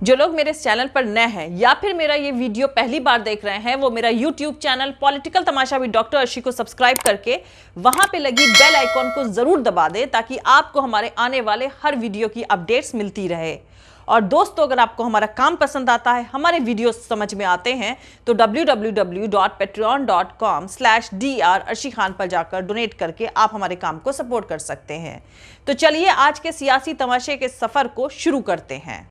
जो लोग मेरे इस चैनल पर नए हैं या फिर मेरा ये वीडियो पहली बार देख रहे हैं वो मेरा YouTube channel political Tamasha with doctor Arshi को सब्सक्राइब करके वहां पे लगी बेल आइकॉन को जरूर दबा दें ताकि आपको हमारे आने वाले हर वीडियो की अपडेट्स मिलती रहे। और दोस्तों, अगर आपको हमारा काम पसंद आता है, हमारे वीडियो समझ में आते हैं तो www.patreon.com/dr अर्शी खान पर जाकर डोनेट करके आप हमारे काम को सपोर्ट कर सकते हैं। तो चलिए आज के सियासी तमाशे के सफर को शुरू करते हैं।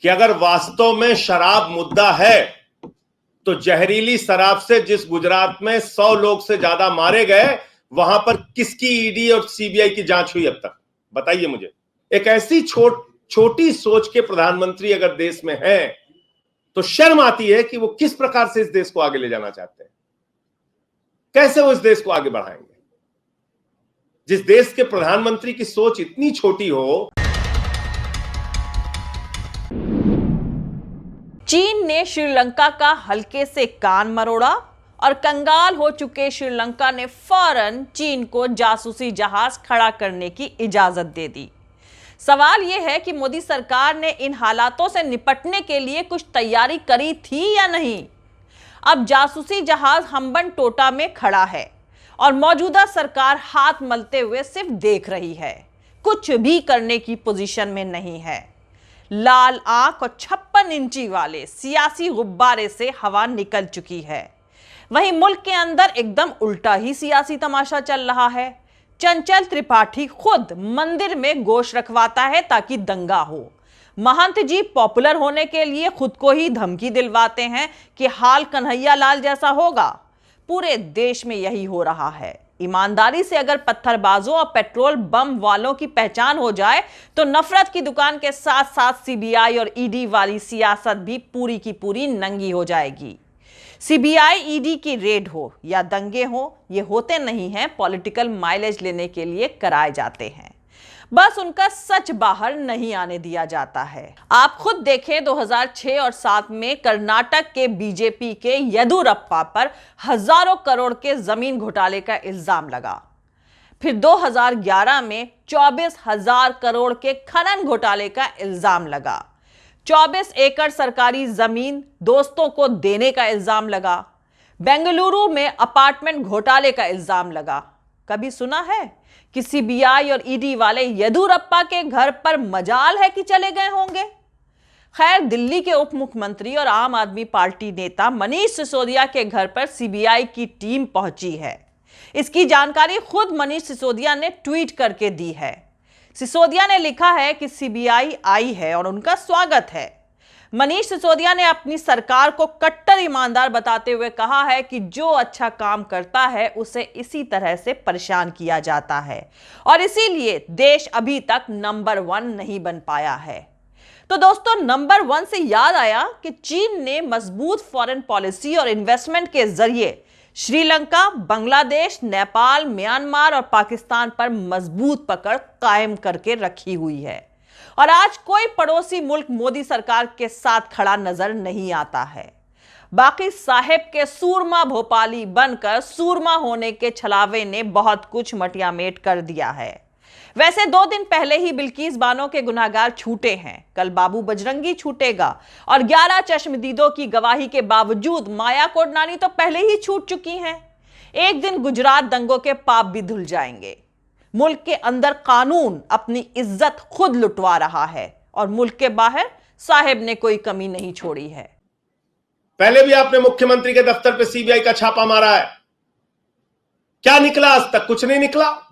कि अगर वास्तव में शराब मुद्दा है तो जहरीली शराब से जिस गुजरात में 100 लोग से ज्यादा मारे गए, वहां पर किसकी ईडी और सीबीआई की जांच हुई अब तक? बताइए मुझे। एक ऐसी छोटी सोच के प्रधानमंत्री अगर देश में हैं तो शर्म आती है कि वो किस प्रकार से इस देश को आगे ले जाना चाहते हैं, कैसे वो इस देश को आगे बढ़ाएंगे। जिस देश के प्रधानमंत्री की सोच इतनी छोटी हो। चीन ने श्रीलंका का हल्के से कान मरोड़ा और कंगाल हो चुके श्रीलंका ने फौरन चीन को जासूसी जहाज खड़ा करने की इजाजत दे दी। सवाल यह है कि मोदी सरकार ने इन हालातों से निपटने के लिए कुछ तैयारी करी थी या नहीं। अब जासूसी जहाज हम्बन टोटा में खड़ा है और मौजूदा सरकार हाथ मलते हुए सिर्फ देख रही है, कुछ भी करने की पोजीशन में नहीं है। लाल आंख और 56 इंची वाले सियासी गुब्बारे से हवा निकल चुकी है। वहीं मुल्क के अंदर एकदम उल्टा ही सियासी तमाशा चल रहा है। चंचल त्रिपाठी खुद मंदिर में गोश्त रखवाता है ताकि दंगा हो। महंत जी पॉपुलर होने के लिए खुद को ही धमकी दिलवाते हैं कि हाल कन्हैया लाल जैसा होगा। पूरे देश में यही हो रहा है। ईमानदारी से अगर पत्थरबाजों और पेट्रोल बम वालों की पहचान हो जाए तो नफरत की दुकान के साथ साथ सीबीआई और ईडी वाली सियासत भी पूरी की पूरी नंगी हो जाएगी। सीबीआई ईडी की रेड हो या दंगे हो, ये होते नहीं हैं, पॉलिटिकल माइलेज लेने के लिए कराए जाते हैं। बस उनका सच बाहर नहीं आने दिया जाता है। आप खुद देखें, 2006 और 7 में कर्नाटक के बीजेपी के येदुरप्पा पर हजारों करोड़ के जमीन घोटाले का इल्जाम लगा। फिर 2011 में 24,000 करोड़ के खनन घोटाले का इल्जाम लगा। 24 एकड़ सरकारी जमीन दोस्तों को देने का इल्जाम लगा। बेंगलुरु में अपार्टमेंट घोटाले का इल्जाम लगा। कभी सुना है कि सीबीआई और ईडी वाले येदुरप्पा के घर पर मजाल है कि चले गए होंगे? खैर, दिल्ली के उप मुख्यमंत्री और आम आदमी पार्टी नेता मनीष सिसोदिया के घर पर सीबीआई की टीम पहुंची है। इसकी जानकारी खुद मनीष सिसोदिया ने ट्वीट करके दी है। सिसोदिया ने लिखा है कि सीबीआई आई है और उनका स्वागत है। मनीष सिसोदिया ने अपनी सरकार को कट्टर ईमानदार बताते हुए कहा है कि जो अच्छा काम करता है उसे इसी तरह से परेशान किया जाता है और इसीलिए देश अभी तक नंबर 1 नहीं बन पाया है। तो दोस्तों, नंबर 1 से याद आया कि चीन ने मजबूत फॉरेन पॉलिसी और इन्वेस्टमेंट के जरिए श्रीलंका, बांग्लादेश, नेपाल, म्यांमार और पाकिस्तान पर मजबूत पकड़ कायम करके रखी हुई है और आज कोई पड़ोसी मुल्क मोदी सरकार के साथ खड़ा नजर नहीं आता है। बाकी साहेब के सूरमा भोपाली बनकर सूरमा होने के छलावे ने बहुत कुछ मटियामेट कर दिया है। वैसे 2 दिन पहले ही बिल्किस बानो के गुनाहगार छूटे हैं, कल बाबू बजरंगी छूटेगा और 11 चश्मदीदों की गवाही के बावजूद माया कोडनानी तो पहले ही छूट चुकी हैं। एक दिन गुजरात दंगों के पाप भी धुल जाएंगे। मुल्क के अंदर कानून अपनी इज्जत खुद लुटवा रहा है और मुल्क के बाहर साहेब ने कोई कमी नहीं छोड़ी है। पहले भी आपने मुख्यमंत्री के दफ्तर पे सीबीआई का छापा मारा है, क्या निकला? आज तक कुछ नहीं निकला।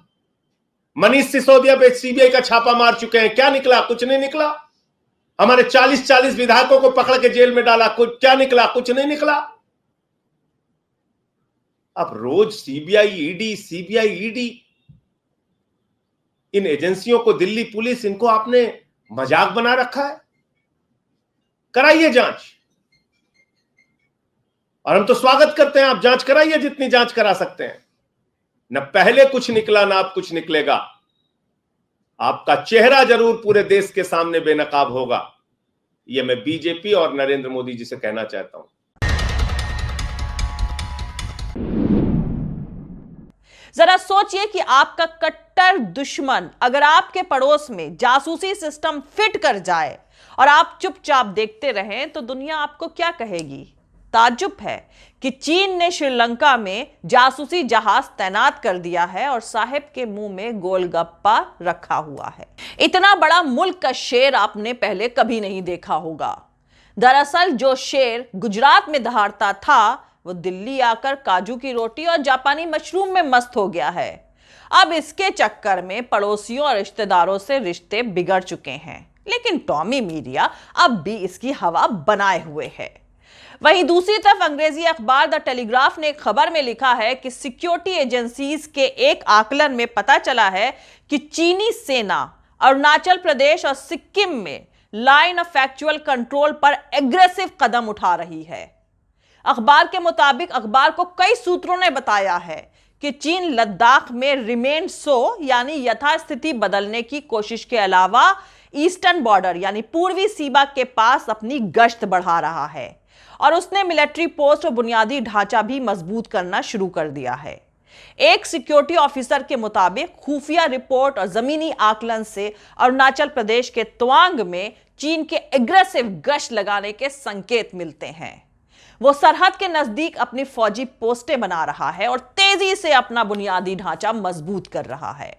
मनीष सिसोदिया पे सीबीआई का छापा मार चुके हैं, क्या निकला? कुछ नहीं निकला। हमारे 40-40 विधायकों को पकड़ के जेल में डाला, कुछ क्या निकला? कुछ नहीं निकला। अब रोज सीबीआई ईडी, इन एजेंसियों को दिल्ली पुलिस, इनको आपने मजाक बना रखा है। कराइए जांच, और हम तो स्वागत करते हैं, आप जांच कराइए जितनी जांच करा सकते हैं। न पहले कुछ निकला, ना अब कुछ निकलेगा। आपका चेहरा जरूर पूरे देश के सामने बेनकाब होगा। यह मैं बीजेपी और नरेंद्र मोदी जी से कहना चाहता हूं। जरा सोचिए कि आपका कट्टर दुश्मन अगर आपके पड़ोस में जासूसी सिस्टम फिट कर जाए और आप चुपचाप देखते रहें तो दुनिया आपको क्या कहेगी। ताज्जुब है कि चीन ने श्रीलंका में जासूसी जहाज तैनात कर दिया है और साहिब के मुंह में गोलगप्पा रखा हुआ है। इतना बड़ा मुल्क का शेर आपने पहले कभी नहीं देखा होगा। दरअसल जो शेर गुजरात में दहाड़ता था वो दिल्ली आकर काजू की रोटी और जापानी मशरूम में मस्त हो गया है। अब इसके चक्कर में पड़ोसियों और रिश्तेदारों से रिश्ते बिगड़ चुके हैं, लेकिन टॉमी मीडिया अब भी इसकी हवा बनाए हुए है। वहीं दूसरी तरफ अंग्रेजी अखबार द टेलीग्राफ ने एक खबर में लिखा है कि सिक्योरिटी एजेंसीज के एक आकलन में पता चला है कि चीनी सेना अरुणाचल प्रदेश और सिक्किम में लाइन ऑफ एक्चुअल कंट्रोल पर एग्रेसिव कदम उठा रही है। अखबार के मुताबिक अखबार को कई सूत्रों ने बताया है कि चीन लद्दाख में रिमेन सो यानी यथास्थिति बदलने की कोशिश के अलावा ईस्टर्न बॉर्डर यानी पूर्वी सीमा के पास अपनी गश्त बढ़ा रहा है और उसने मिलिट्री पोस्ट और बुनियादी ढांचा भी मजबूत करना शुरू कर दिया है। एक सिक्योरिटी ऑफिसर के मुताबिक खुफिया रिपोर्ट और जमीनी आकलन से अरुणाचल प्रदेश के तवांग में चीन के एग्रेसिव गश्त लगाने के संकेत मिलते हैं। वो सरहद के नजदीक अपनी फौजी पोस्टें बना रहा है और तेजी से अपना बुनियादी ढांचा मजबूत कर रहा है।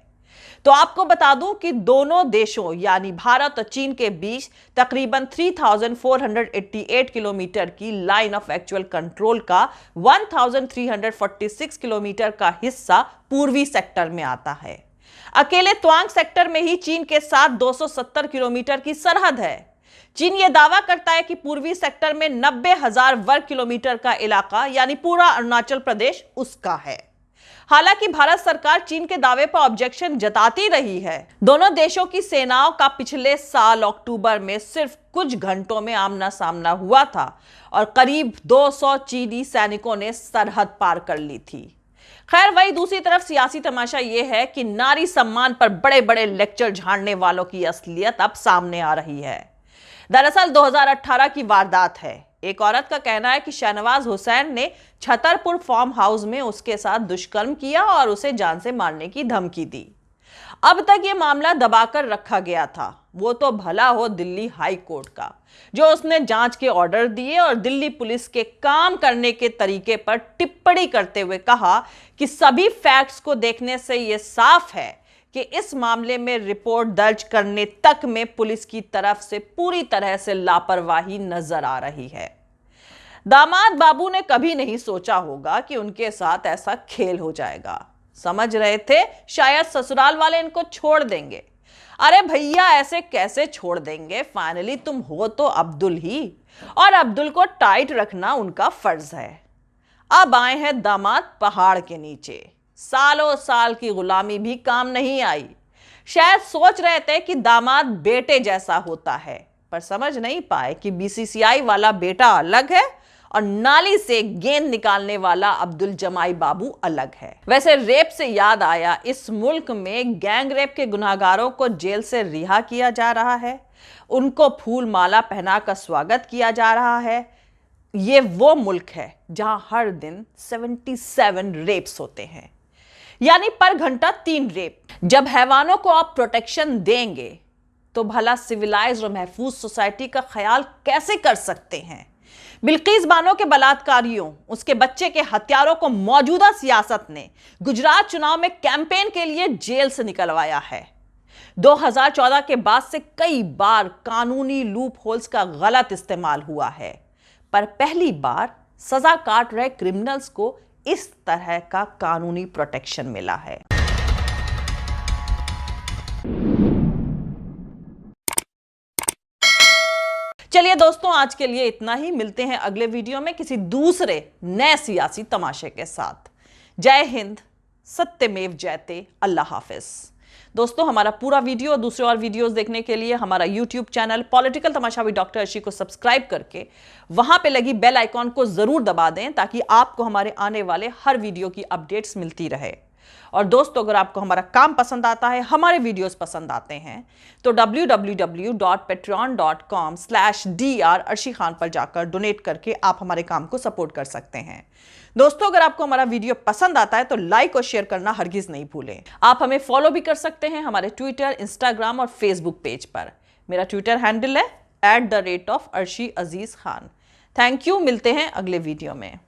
तो आपको बता दूं कि दोनों देशों यानी भारत और चीन के बीच तकरीबन 3488 किलोमीटर की लाइन ऑफ एक्चुअल कंट्रोल का 1346 किलोमीटर का हिस्सा पूर्वी सेक्टर में आता है। अकेले तवांग सेक्टर में ही चीन के साथ 270 किलोमीटर की सरहद है। चीन यह दावा करता है कि पूर्वी सेक्टर में 90,000 वर्ग किलोमीटर का इलाका यानी पूरा अरुणाचल प्रदेश उसका है। हालांकि भारत सरकार चीन के दावे पर ऑब्जेक्शन जताती रही है। दोनों देशों की सेनाओं का पिछले साल अक्टूबर में सिर्फ कुछ घंटों में आमना सामना हुआ था और करीब 200 चीनी सैनिकों ने सरहद पार कर ली थी। खैर, वही दूसरी तरफ सियासी तमाशा यह है कि नारी सम्मान पर बड़े बड़े लेक्चर झाड़ने वालों की असलियत अब सामने आ रही है। दरअसल 2018 की वारदात है। एक औरत का कहना है कि शहनवाज हुसैन ने छतरपुर फार्म हाउस में उसके साथ दुष्कर्म किया और उसे जान से मारने की धमकी दी। अब तक यह मामला दबाकर रखा गया था। वो तो भला हो दिल्ली हाई कोर्ट का, जो उसने जांच के ऑर्डर दिए और दिल्ली पुलिस के काम करने के तरीके पर टिप्पणी करते हुए कहा कि सभी फैक्ट्स को देखने से यह साफ है कि इस मामले में रिपोर्ट दर्ज करने तक में पुलिस की तरफ से पूरी तरह से लापरवाही नजर आ रही है। दामाद बाबू ने कभी नहीं सोचा होगा कि उनके साथ ऐसा खेल हो जाएगा। समझ रहे थे शायद ससुराल वाले इनको छोड़ देंगे। अरे भैया, ऐसे कैसे छोड़ देंगे? फाइनली तुम हो तो अब्दुल ही, और अब्दुल को टाइट रखना उनका फर्ज है। अब आए हैं दामाद पहाड़ के नीचे। सालों साल की गुलामी भी काम नहीं आई। शायद सोच रहे थे कि दामाद बेटे जैसा होता है, पर समझ नहीं पाए कि बीसीसीआई वाला बेटा अलग है और नाली से गेंद निकालने वाला अब्दुल जमाई बाबू अलग है। वैसे रेप से याद आया, इस मुल्क में गैंग रेप के गुनाहगारों को जेल से रिहा किया जा रहा है। उनको फूल माला पहनाकर स्वागत किया जा रहा है। ये वो मुल्क है जहां हर दिन 77 रेप्स होते हैं, यानी पर घंटा 3 रेप। जब हैवानों को आप प्रोटेक्शन देंगे तो भला सिविलाइज्ड और महफूज सोसाइटी का ख्याल कैसे कर सकते हैं? बिल्किस बानो के बलात्कारियों, उसके बच्चे के हत्यारों को मौजूदा सियासत ने गुजरात चुनाव में कैंपेन के लिए जेल से निकलवाया है। 2014 के बाद से कई बार कानूनी लूप होल्स का गलत इस्तेमाल हुआ है, पर पहली बार सजा काट रहे क्रिमिनल्स को इस तरह का कानूनी प्रोटेक्शन मिला है। चलिए दोस्तों, आज के लिए इतना ही। मिलते हैं अगले वीडियो में किसी दूसरे नए सियासी तमाशे के साथ। जय हिंद, सत्यमेव जयते, अल्लाह हाफिज। दोस्तों, हमारा पूरा वीडियो और दूसरे और वीडियोस देखने के लिए हमारा YouTube channel political Tamasha with doctor Arshi को सब्सक्राइब करके वहां पे लगी बेल आइकॉन को जरूर दबा दें, ताकि आपको हमारे आने वाले हर वीडियो की अपडेट्स मिलती रहे। और दोस्तों, अगर आपको हमारा काम पसंद आता है, हमारे वीडियोस पसंद आते हैं, तो www.patreon.com/dr अर्शी खान पर जाकर डोनेट करके आप हमारे काम को सपोर्ट कर सकते हैं। दोस्तों, अगर आपको हमारा वीडियो पसंद आता है तो लाइक और शेयर करना हरगिज नहीं भूलें। आप हमें फॉलो भी कर सकते हैं हमारे ट्विटर, इंस्टाग्राम और फेसबुक पेज पर। मेरा ट्विटर हैंडल है @arshi_aziz khan। Thank you. मिलते हैं अगले वीडियो में।